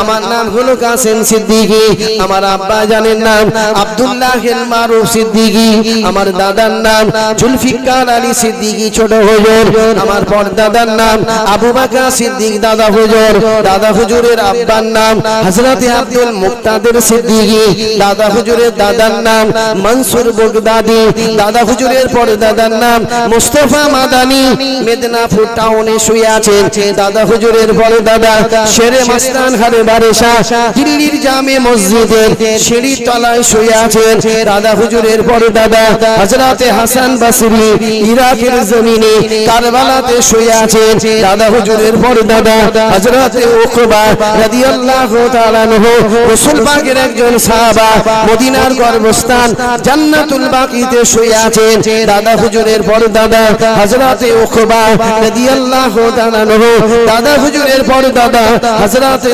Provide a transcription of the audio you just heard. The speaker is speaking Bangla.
আমার নাম হলো কাসেম সিদ্দিকী, আমার আব্বা জানের নাম আব্দুল্লাহ মারুফ সিদ্দিকী, আমার দাদার নাম জুলফিকার আলী সিদ্দিকী ছোট হুজুর, আমার পরদাদার নাম আবু বকর সিদ্দিক দাদা হুজুর, দাদা হুজুরের আব্বার নাম হযরতে আব্দুল মুক্তাদির সিদ্দিকী, দাদা হুজুরের দাদার নাম মনসুর বগদাদি, দাদা হুজুরের পরদাদার নাম মুস্তাফা মাদানী, মেদিনীপুর টাউনে শুয়ে আছেন। দাদা হুজুরের পরদাদা শেরে মস্তান হারে বারেশা দিল্লির জামে মসজিদের সিঁড়ির তলায় শুয়ে আছেন। দাদা হুজুরের পরদাদা হযরতে হাসান বসরি ইরাকের জমিনে কারবালাতে শুয়ে আছেন। দাদা হুজুরের পরদাদা হযরতে উকবা রাদিয়াল্লাহু তাআলা আনহু রাসূল পাকের একজন সাহাবা, মদিনার গর্ভস্থান জান্নাতুল বাকিতে শুয়ে আছেন। দাদা হুজুরের পরদাদা হযরতে উকবা রাদিয়াল্লাহু তাআলা আনহু, দাদা হুজুরের পরদাদা হযরতে